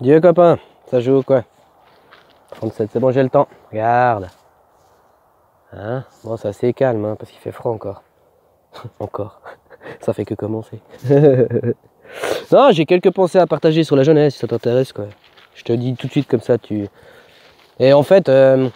Dieu copain, ça joue quoi? 37, c'est bon, j'ai le temps. Regarde. Hein? Bon, c'est assez calme, hein, parce qu'il fait froid encore. Encore. Ça fait que commencer. Non, j'ai quelques pensées à partager sur la jeunesse, si ça t'intéresse, quoi. Je te dis tout de suite comme ça, tu... Et en fait, je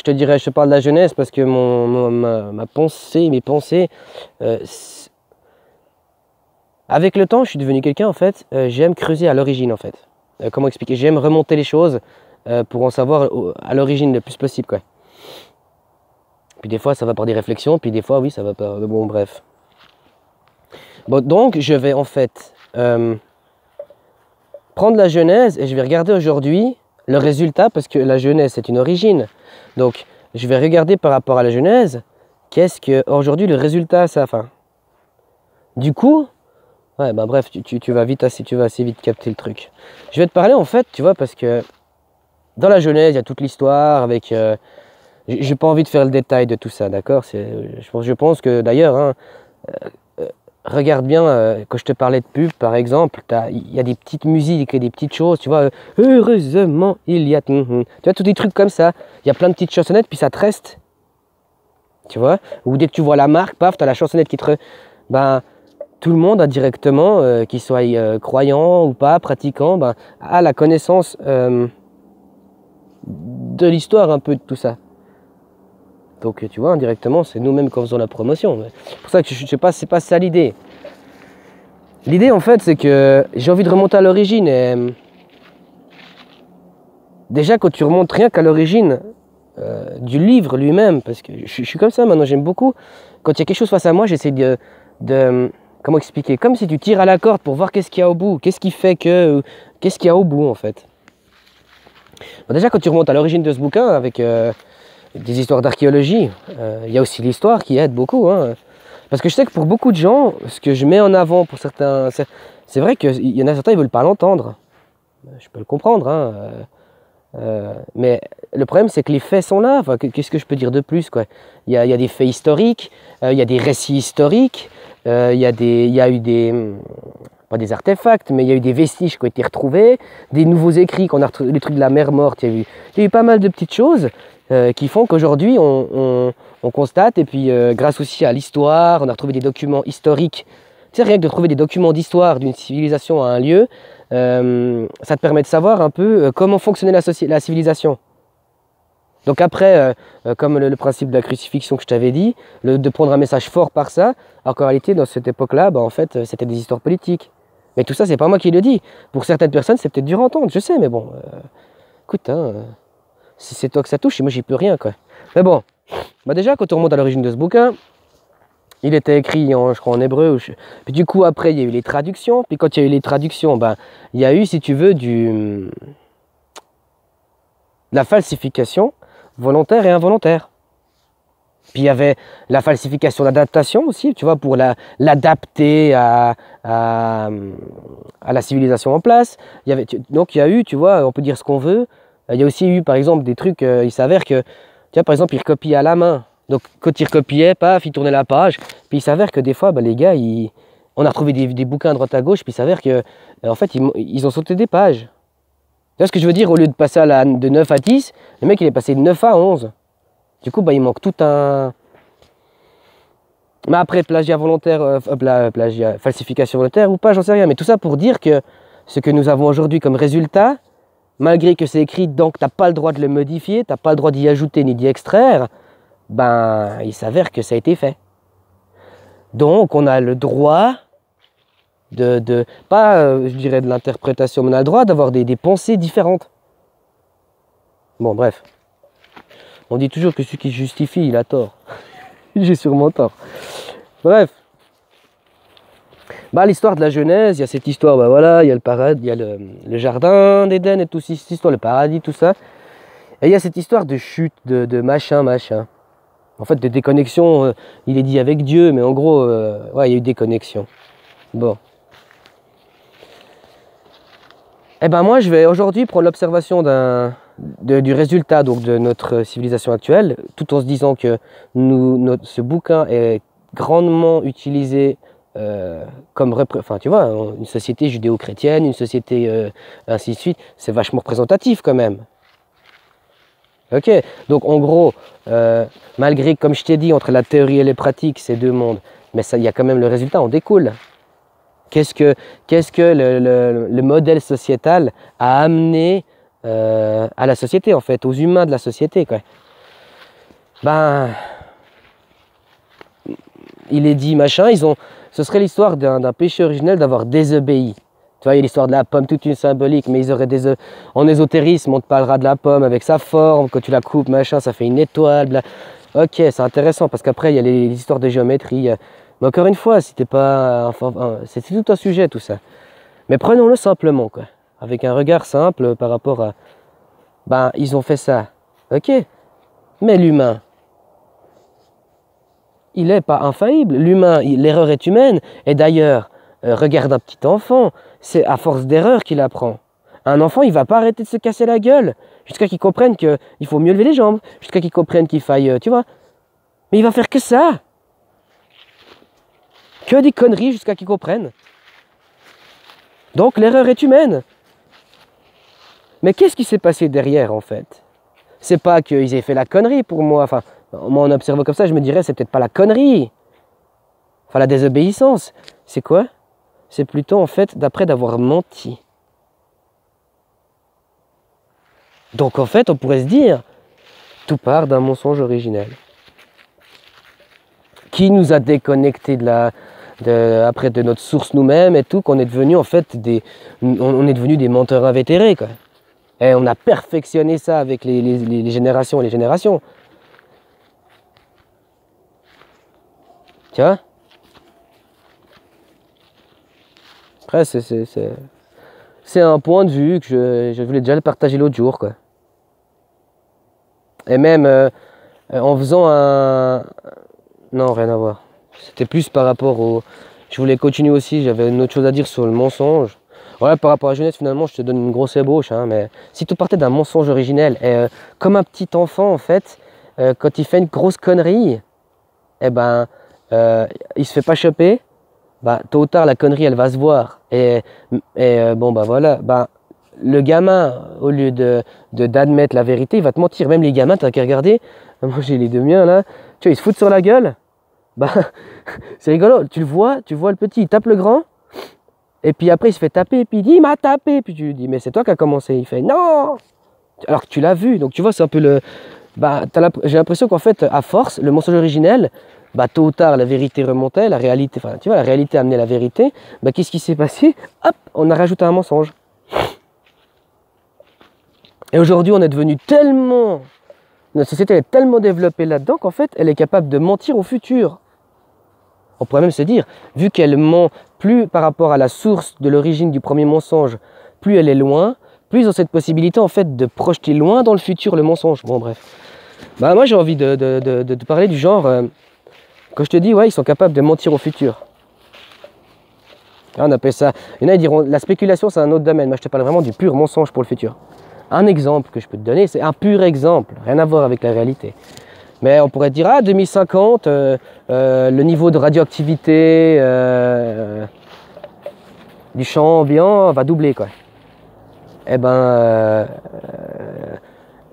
te dirais, je te parle de la jeunesse parce que ma pensée, mes pensées... avec le temps, je suis devenu quelqu'un, en fait, j'aime creuser à l'origine, en fait. Comment expliquer? J'aime remonter les choses pour en savoir à l'origine le plus possible, quoi. Puis des fois, ça va par des réflexions, puis des fois, oui, ça va par... Bon, bref. Bon, donc, je vais, en fait, prendre la genèse et je vais regarder aujourd'hui le résultat, parce que la genèse, c'est une origine. Donc, je vais regarder par rapport à la genèse, qu'est-ce que, aujourd'hui, le résultat, ça... Enfin, du coup... Ouais, bah bref, tu vas vite tu vas assez vite capter le truc. Je vais te parler en fait, tu vois, parce que dans la Genèse, il y a toute l'histoire avec... j'ai pas envie de faire le détail de tout ça, d'accord? Je pense que d'ailleurs, hein, regarde bien, quand je te parlais de pub, par exemple, il y a des petites musiques et des petites choses, tu vois. Heureusement, il y a... Tu vois, tous des trucs comme ça. Il y a plein de petites chansonnettes, puis ça te reste. Tu vois? Ou dès que tu vois la marque, paf, tu as la chansonnette qui te... Ben... Tout le monde indirectement, qu'il soit croyant ou pas, pratiquant, ben, a la connaissance de l'histoire un peu de tout ça. Donc tu vois, indirectement, c'est nous-mêmes qui faisons la promotion. C'est pour ça que je sais pas, c'est pas ça l'idée. L'idée en fait, c'est que j'ai envie de remonter à l'origine. Et déjà, quand tu remontes rien qu'à l'origine du livre lui-même, parce que je suis comme ça maintenant, j'aime beaucoup. Quand il y a quelque chose face à moi, j'essaie de comment expliquer? Comme si tu tires à la corde pour voir qu'est-ce qu'il y a au bout, qu'est-ce qui fait que... Qu'est-ce qu'il y a au bout en fait. Bon, déjà quand tu remontes à l'origine de ce bouquin avec des histoires d'archéologie, il y a aussi l'histoire qui aide beaucoup. Hein. Parce que je sais que pour beaucoup de gens, ce que je mets en avant pour certains... C'est vrai qu'il y en a certains, ils ne veulent pas l'entendre. Je peux le comprendre. Hein. Mais le problème, c'est que les faits sont là. Enfin, qu'est-ce que je peux dire de plus quoi? Il y a des faits historiques, il y a des récits historiques, il y a eu des, pas des artefacts, mais il y a eu des vestiges qui ont été retrouvés, des nouveaux écrits qu'on a retrouvés, les trucs de la mer morte, il y a eu pas mal de petites choses qui font qu'aujourd'hui on constate, et puis grâce aussi à l'histoire, on a retrouvé des documents historiques. Tu sais, rien que de trouver des documents d'histoire d'une civilisation à un lieu, ça te permet de savoir un peu comment fonctionnait la civilisation. Donc après, comme le principe de la crucifixion que je t'avais dit, de prendre un message fort par ça, alors qu'en réalité, dans cette époque-là, en fait, c'était des histoires politiques. Mais tout ça, c'est pas moi qui le dis. Pour certaines personnes, c'est peut-être dur à entendre, je sais, mais bon, écoute, hein, si c'est toi que ça touche, moi j'y peux rien, quoi. Mais bon, déjà, quand on remonte à l'origine de ce bouquin, il était écrit, je crois, en hébreu. Puis du coup, après, il y a eu les traductions. Puis quand il y a eu les traductions, il y a eu, si tu veux, de la falsification volontaire et involontaire. Puis il y avait la falsification d'adaptation aussi, tu vois, pour l'adapter à la civilisation en place. Donc il y a eu, tu vois, on peut dire ce qu'on veut. Il y a aussi eu, par exemple, des trucs, il s'avère que, tu vois, par exemple, ils recopiaient à la main. Donc quand ils recopiaient, paf, ils tournaient la page. Puis il s'avère que des fois, les gars, on a retrouvé des bouquins à droite à gauche, puis il s'avère que, en fait, ils ont sauté des pages. Tu vois ce que je veux dire? Au lieu de passer de 9 à 10, le mec, il est passé de 9 à 11. Du coup, il manque tout un... Mais après, plagiat volontaire, falsification volontaire ou pas, j'en sais rien. Mais tout ça pour dire que ce que nous avons aujourd'hui comme résultat, malgré que c'est écrit, donc tu n'as pas le droit de le modifier, tu n'as pas le droit d'y ajouter ni d'y extraire, il s'avère que ça a été fait. Donc, on a le droit pas, je dirais, de l'interprétation, mais on a le droit d'avoir des pensées différentes. Bon, bref. On dit toujours que celui qui justifie, il a tort. J'ai sûrement tort. Bref. L'histoire de la Genèse, il y a cette histoire, voilà, il y a le paradis, il y a le jardin d'Éden et tout, cette histoire, le paradis, tout ça. Et il y a cette histoire de chute, de machin. En fait, de déconnexion, il est dit avec Dieu, mais en gros, ouais, il y a eu déconnexion. Bon. Moi, je vais aujourd'hui prendre l'observation du résultat donc, de notre civilisation actuelle, tout en se disant que ce bouquin est grandement utilisé enfin, tu vois, une société judéo-chrétienne, une société ainsi de suite, c'est vachement représentatif quand même. Ok, donc en gros, malgré, comme je t'ai dit, entre la théorie et les pratiques, c'est deux mondes, mais il y a quand même le résultat, on découle. Qu'est-ce que le modèle sociétal a amené à la société, en fait, aux humains de la société, quoi. Ben, il est dit, machin, ce serait l'histoire d'un péché originel d'avoir désobéi. Tu vois, il y a l'histoire de la pomme, toute une symbolique, mais ils auraient en ésotérisme, on te parlera de la pomme avec sa forme, quand tu la coupes, machin, ça fait une étoile, bla. Ok, c'est intéressant, parce qu'après, il y a les histoires de géométrie. Mais encore une fois, si t'es pas... Enfin, c'est tout un sujet, tout ça. Mais prenons-le simplement, quoi. Avec un regard simple par rapport à... Ben, ils ont fait ça. Ok. Mais l'humain, il n'est pas infaillible. L'humain, l'erreur est humaine. Et d'ailleurs, regarde un petit enfant, c'est à force d'erreur qu'il apprend. Un enfant, il ne va pas arrêter de se casser la gueule jusqu'à qu'il comprenne qu'il faut mieux lever les jambes, jusqu'à qu'il comprenne qu'il faille, tu vois. Mais il va faire que ça. Que des conneries jusqu'à qu'il comprenne. Donc l'erreur est humaine. Mais qu'est-ce qui s'est passé derrière, en fait? C'est pas qu'ils aient fait la connerie pour moi. Enfin, moi, en observant comme ça, je me dirais, c'est peut-être pas la connerie. Enfin, la désobéissance. C'est quoi? C'est plutôt, en fait, d'après d'avoir menti. Donc, en fait, on pourrait se dire, tout part d'un mensonge originel. Qui nous a déconnectés après de notre source nous-mêmes et tout, qu'on est devenu, en fait, on est devenu des menteurs invétérés, quoi. Et on a perfectionné ça avec les générations et les générations. Tu vois? Après, c'est un point de vue que je voulais déjà le partager l'autre jour, quoi. Et même en faisant un... Non, rien à voir. C'était plus par rapport au... Je voulais continuer aussi, j'avais une autre chose à dire sur le mensonge. Ouais, par rapport à la jeunesse, finalement, je te donne une grosse ébauche, hein, mais si tu partais d'un mensonge originel, et, comme un petit enfant, en fait, quand il fait une grosse connerie, eh ben, il se fait pas choper, bah, tôt ou tard, la connerie, elle va se voir. Et bon, bah voilà, bah, le gamin, au lieu d'admettre la vérité, il va te mentir. Même les gamins, t'as qu'à regarder, moi j'ai les deux miens là, tu vois, ils se foutent sur la gueule, bah, c'est rigolo, tu vois le petit, il tape le grand, et puis après il se fait taper, et puis il dit, il m'a tapé, puis tu lui dis, mais c'est toi qui as commencé, il fait, non, alors que tu l'as vu, donc tu vois, c'est un peu le... Bah, j'ai l'impression qu'en fait, à force, le mensonge originel, bah, tôt ou tard, la vérité remontait, la réalité, enfin, tu vois, la réalité amenait la vérité, bah, qu'est-ce qui s'est passé? Hop, on a rajouté un mensonge. Et aujourd'hui, on est devenu tellement... Notre société est tellement développée là-dedans qu'en fait, elle est capable de mentir au futur. On pourrait même se dire, vu qu'elle ment plus par rapport à la source de l'origine du premier mensonge, plus elle est loin, plus ils ont cette possibilité en fait de projeter loin dans le futur le mensonge. Bon bref. Bah moi j'ai envie de te parler du genre, quand je te dis, ouais, ils sont capables de mentir au futur. On appelle ça, il y en a qui diront, la spéculation c'est un autre domaine, moi je te parle vraiment du pur mensonge pour le futur. Un exemple que je peux te donner, c'est un pur exemple, rien à voir avec la réalité. Mais on pourrait dire, ah, 2050, le niveau de radioactivité du champ ambiant va doubler, quoi. Eh ben,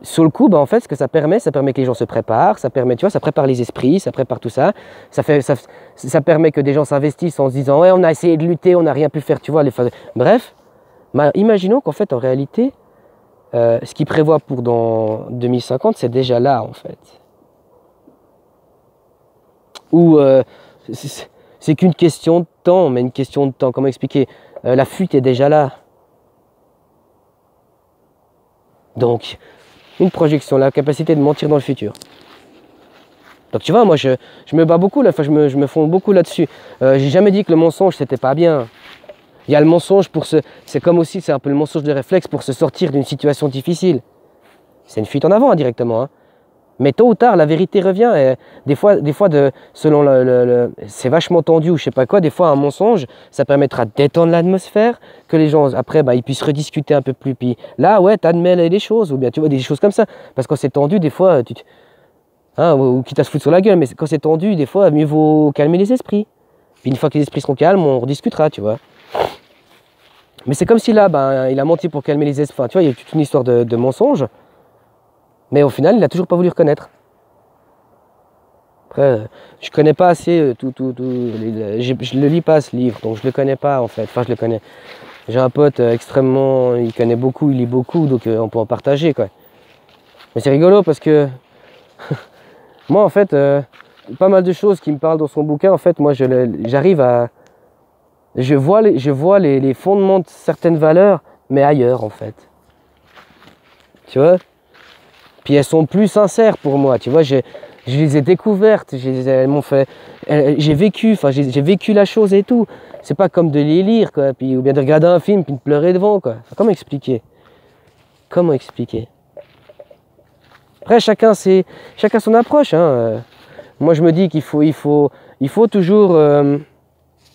sur le coup, ben, en fait, ce que ça permet que les gens se préparent, ça permet, tu vois, ça prépare les esprits, ça prépare tout ça. Ça permet que des gens s'investissent en se disant, ouais, on a essayé de lutter, on n'a rien pu faire, tu vois. Bref, imaginons qu'en fait, en réalité, ce qu'ils prévoient pour dans 2050, c'est déjà là, en fait. Ou c'est qu'une question de temps, mais une question de temps, comment expliquer? La fuite est déjà là. Donc, une projection, la capacité de mentir dans le futur. Donc tu vois, moi je me bats beaucoup, là, enfin, je me fonds beaucoup là-dessus. J'ai jamais dit que le mensonge c'était pas bien. Il y a le mensonge c'est comme aussi, c'est un peu le mensonge de réflexe pour se sortir d'une situation difficile. C'est une fuite en avant indirectement, hein. Mais tôt ou tard, la vérité revient. Et des fois selon c'est vachement tendu ou je sais pas quoi, des fois un mensonge, ça permettra de détendre l'atmosphère, que les gens, après, bah, ils puissent rediscuter un peu plus. Puis là, ouais, t'admets des choses, ou bien tu vois, des choses comme ça. Parce que quand c'est tendu, des fois, hein, ou quitte à se foutre sur la gueule, mais quand c'est tendu, des fois, mieux vaut calmer les esprits. Puis une fois que les esprits seront calmes, on rediscutera, tu vois. Mais c'est comme si là, ben, il a menti pour calmer les esprits. Enfin, tu vois, il y a toute une histoire de mensonge. Mais au final, il n'a toujours pas voulu reconnaître. Après, je connais pas assez je le lis pas ce livre, donc je le connais pas en fait. Enfin, je le connais. J'ai un pote extrêmement, il connaît beaucoup, il lit beaucoup, donc on peut en partager quoi. Mais c'est rigolo parce que moi en fait, pas mal de choses qui me parlent dans son bouquin, en fait, moi j'arrive à, je vois les fondements de certaines valeurs, mais ailleurs en fait. Tu vois? Puis elles sont plus sincères pour moi, tu vois, je les ai découvertes, elles m'ont fait, j'ai vécu, enfin j'ai vécu la chose et tout. C'est pas comme de les lire, quoi, puis, ou bien de regarder un film puis de pleurer devant, quoi. Enfin, comment expliquer? Comment expliquer? Après, chacun son approche, hein. Moi, je me dis qu'il faut toujours,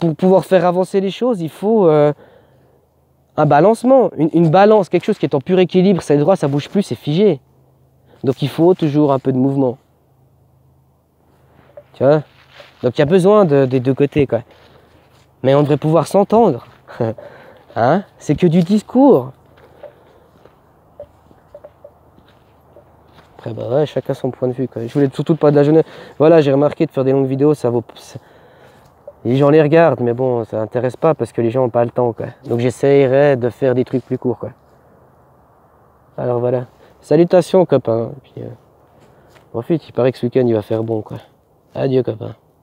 pour pouvoir faire avancer les choses, il faut un balancement, une balance, quelque chose qui est en pur équilibre, ça est droit, ça bouge plus, c'est figé. Donc il faut toujours un peu de mouvement. Tu vois? Donc il y a besoin des deux côtés, quoi. Mais on devrait pouvoir s'entendre. Hein? C'est que du discours. Après, bah ouais, chacun son point de vue, quoi. Je voulais surtout pas de la jeunesse. Voilà, j'ai remarqué de faire des longues vidéos, ça vaut. Les gens les regardent, mais bon, ça intéresse pas parce que les gens n'ont pas le temps, quoi. Donc j'essayerai de faire des trucs plus courts, quoi. Alors voilà. Salutations, copains. Puis, profite, il paraît que ce week-end il va faire bon, quoi. Adieu, copains.